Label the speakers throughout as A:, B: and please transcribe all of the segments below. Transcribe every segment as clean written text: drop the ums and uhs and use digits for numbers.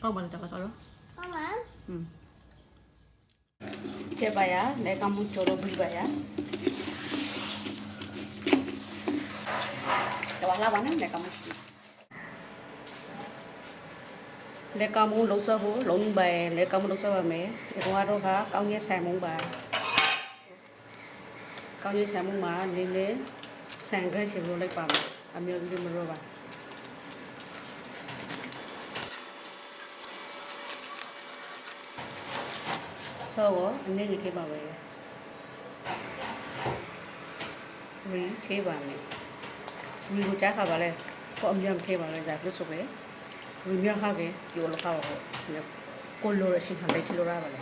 A: ကောင်းပါလေတကစားလို့
B: ကောင်းလား
A: ကျပါရလေကမှုချိုးလို့ပြီးပါရတော့လာပါနဲ့လေကမှုလေကမှုလုံးစောဖို့လုံးပဲလေကမှုလုံးစောပါမယ်ဒီကောင်ကတော့ကောင်းရဲ့ဆန်မုံပါကောင်းရဲ့ဆန်မုံမှာနေနေဆန်ကြရှိလို့လိုက်ပါမယ်အမျိုးကြီးမလို့ပါဆောအနေနဲ့ခေပါပဲရီခေပါမယ်ရီကိုကြားခါပါလေကိုအမျိုးခေပါလေဒါလို့ဆိုပဲရီမြခါပဲဒီလိုခါပါကိုလိုရရှိခံလိုက်လို့ရပါလေ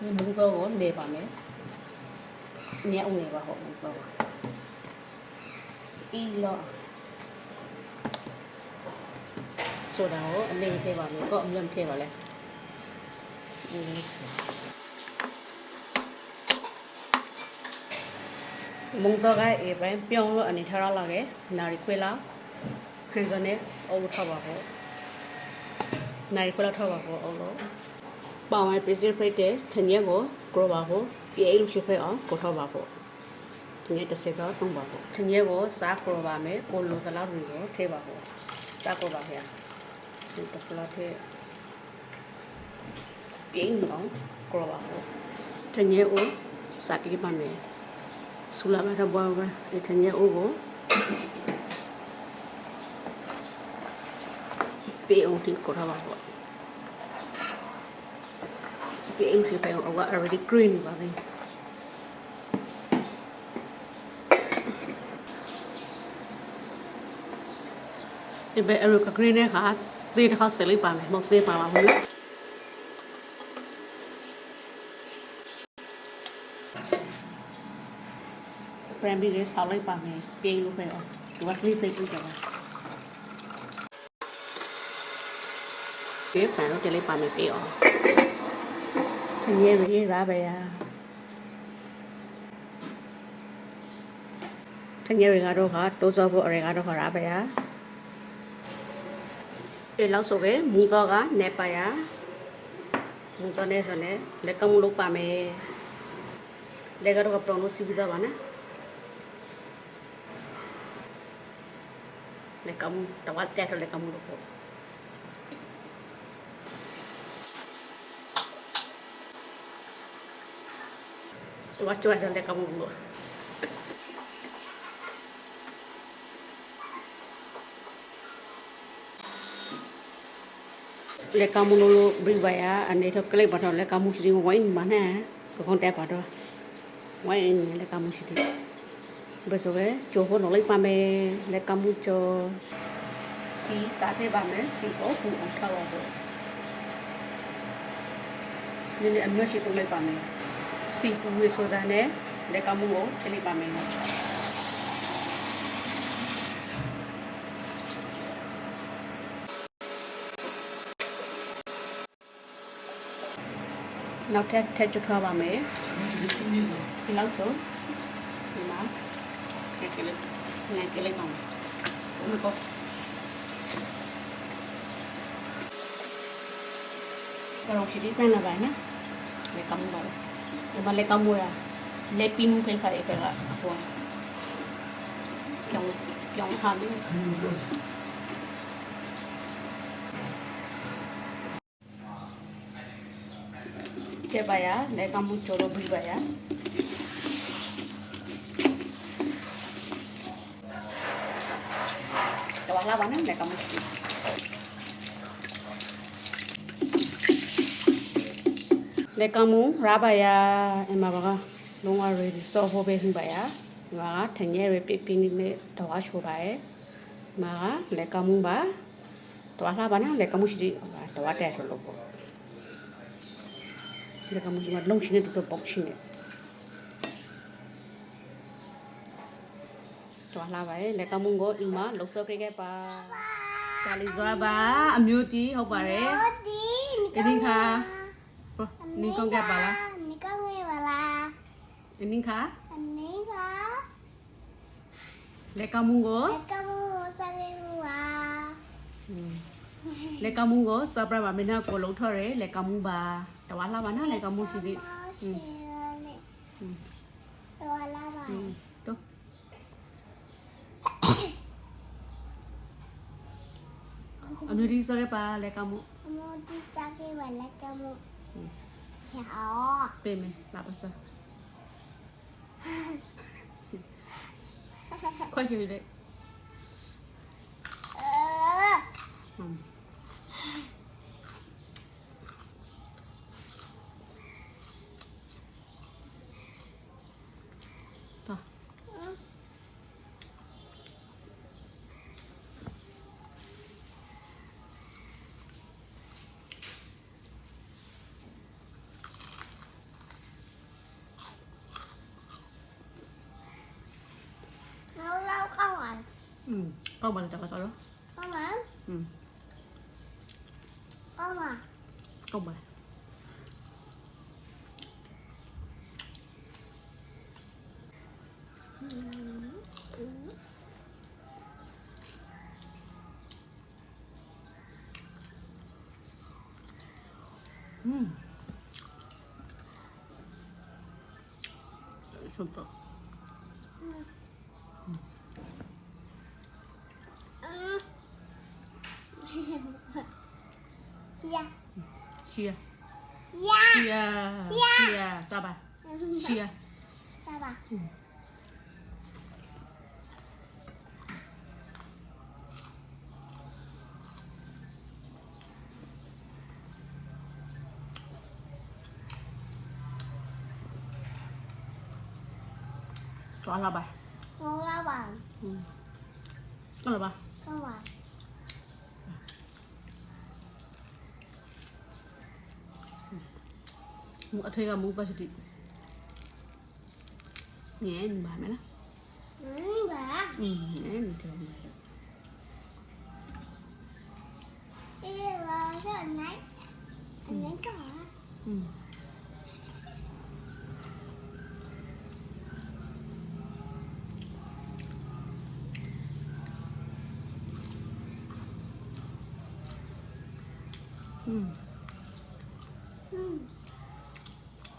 A: ဒီမူကောကိုနေပါမယ်ညအောင်နေပါဟုတ်မူကောအီလောဆိုတာကိုအနေနဲ့ထည့်ပါမယ်ကောအမြတ်ထည့်ပါလေမုံတော့ကအေးပိုင်းပြောင်းလို့အနေထားရလာခဲ့နာရီခွေးလာခင်းစနေအုပ်ထောက်ပါဖို့နာရီခွေးလာထောက်ပါဖို့အုပ်လို့ပေါင်ဝိုင်းပစ္စည်းဖိတ်တဲ့ထညက်ကိုကရောပါဖို့ပြေးလို့ရှိဖိတ်အောင်ကိုထောက်ပါဖို့ထညက်တစ်စက်တော့တုံးပါဖို့ထညက်ကိုစားကရောပါမယ်ကိုလိုသလောက်တွေကိုထည့်ပါဖို့စားကရောပါခင်ဗျာဒီတစ်လောက်ထည့်ပြေးအောင်ကရောပါဖို့ထညက်ကိုစားပြေးပါမယ်ဆူလာမထဘောပဲဒီထညက်ကိုပြေးအောင်ဒီကိုထောက်ပါဖို့ပြေးဖြစ်ပဲတော့ already green ပါပဲဒီပဲ already green နဲ့ခါသေးတစ်ခါဆက်လိုက်ပါမယ်မဟုတ်သေးပါဘူးနော်ပရမ်ဘီလေးဆောက်လိုက်ပါမယ်ပြေးလို့ပဲအောင်ဒီကလေးစိတ်ပြကြပါပြေးဖန်လို့ကြလိုက်ပါမယ်ပြေးအောင်ရေရေရာပဲယာထင်ရရကတော့ဟာတိုးစောဖို့အရေကတော့ဟောရာပဲယာဒီလောက်ဆိုပဲမူတော့ကနေပါယာမူတော့နေဆိုနေလက်ကမလို့ပါမယ်လက်ကတော့ပရောလို့စီးပြီးတော့ပါနော်လက်ကမတော့တက်တော့လက်ကမလို့ပေါ့ว่าจวยจนได้กำมือเลกามุโลบริบายาอันนี้เท่ากับเลบาทเลกามุสิงไว้มาแน่ก็คงแต่บาทไว้เลกามุสิงเบสเวโจโหนเลยปาเมเลกามุโจสีสาเทบาเมสีโอปูอันเท่านี่อันนี้ชิตุเลยปาเมစီပူဝေဆိုစားနဲ့လက်ကမှုကိုထည့်လိုက်ပါမယ်နောက်ထပ်ထည့်ကျွတ်ထားပါမယ်ဒီလောက်ဆိုဒီမှာငယ်ကလေးပါမယ်ဘုမကောကတော့ရှိသေးတယ်ပါနော်လက်ကမှုပါဒီမှာလက်ကမှုရလက်ပြီးမှုဖိခါရတဲ့ကအပေါ်ပြောင်းထားလို့ကျပါရလက်ကမှုချိုးလို့ပြီးပါရတော့လာပါနဲ့လက်ကမှုလက်ကမှုရာပါယာအမဘာကလုံးဝ ready စောဖို့ပဲဖြစ်ပါယာဒီမှာထင်ရဲပဲပြပြနဲ့တော့ရှိုးပါရဲ့ဒီမှာလက်ကမှုပါတော့လာပါနဲ့လက်ကမှုရှိတယ်တော့တဲ့ဆိုလို့ပေါ့လက်ကမှုဒီမှာလုံးရှိနေတော့ပေါ့ရှိနေတော့လာပါရဲ့လက်ကမှုကိုဒီမှာလှုပ်စော်ခဲ့ပါ ဒါလေးဇွာပါအမျိုးတီးဟုတ်ပါတယ်အင်းခါနင်းကောင်းကပါလား
B: 你刚给我啦，
A: အင်းခါ
B: 你好，
A: လက်ကမှုကို
B: 你刚我上给我啊，
A: လက်ကမှုကိုစပရပါမင်းကိုလုံးထော်ရဲလက်ကမှုပါတဝါလာပါနော်လက်ကမှုရှိသေး
B: 多啦吧，
A: တော့အမျိုးတီးစရဲပါလက်ကမှု
B: 我第三给我那个木，好，
A: ပေးမယ်လာပါစခွက်ရှိတယ် တော့
B: 我老高啊，
A: ကောက်ပါလေတကစားတော့
B: 高啊，高啊，
A: ကောက်ပါလေ super
B: 是呀，
A: ရှိရ
B: 是呀，
A: ရှိရရှိရစားပါရှိရ
B: 啥吧？
A: သွားလာပါ
B: 我老板，
A: သွားလာပါ
B: 高啊，
A: မအထေကမူပါစတိညဲနေပါမလား
B: 吧，
A: ညဲနေတယ်
B: 一我是奶，奶高啊，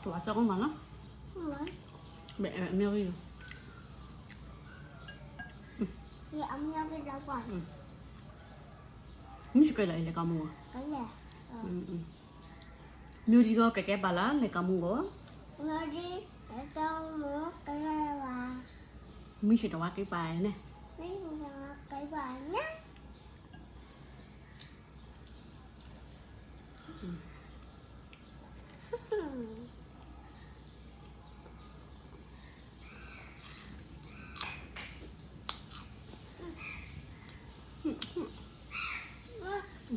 A: သွားတော့မလား
B: 我
A: ဘယ်အမျိုးကြီး
B: 是俺们要给老板，
A: မရှိကြလေကမူ
B: 可以，
A: မျိုးကြီးကကဲကဲပါလားလေကမူကို
B: 我的那个木给我，
A: မရှိတော့ကိပိုင်နဲ့
B: 没有给我呢。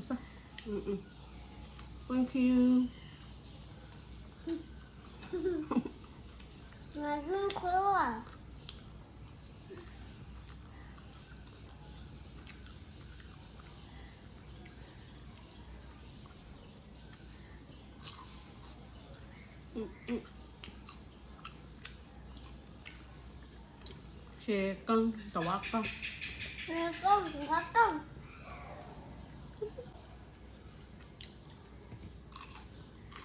A: စားthank you
B: 我辛苦了，
A: ရှေကန်တော့က
B: 我动，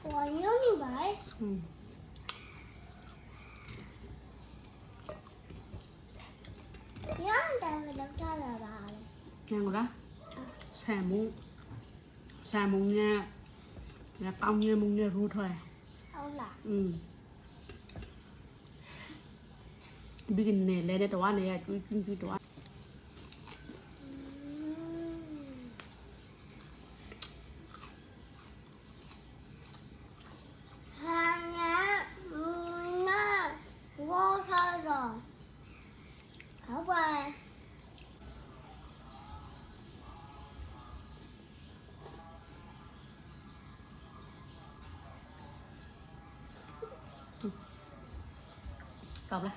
B: 我有你白，让他们都看了吧。
A: ညငလားဆမ်မုံညညကောင်းညမုံညရူထွဲ
B: 好啦，
A: begin နေလဲတဲ့တော့နေရကျွကျွတော့
B: 海南母那我看了，好吧。
A: ตอบเลย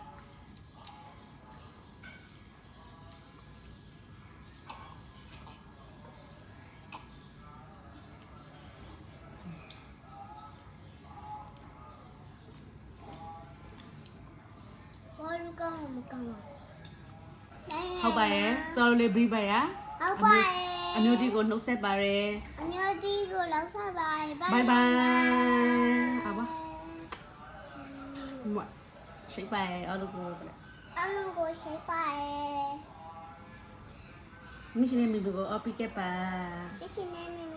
B: ကောင်းမကောင်းဘူး
A: ဟုတ်ပါရဲ့ဆော်လိုလေးဘရီပါရ
B: ဟုတ်ပါရဲ့
A: အမျိုးဒီကိုနှုတ်ဆက်ပါရယ်
B: အမျိုးဒီကိုလောက်စားပါရဲ့
A: ဘိုင်ဘိုင်အဘာမရှိပါရဲ့အလုပ်ကို
B: အလုံးကိုရှိပါရဲ့
A: မိရှင်နေမိဘကိုအပိကက်ပါ
B: ဒီရှင်နေမိ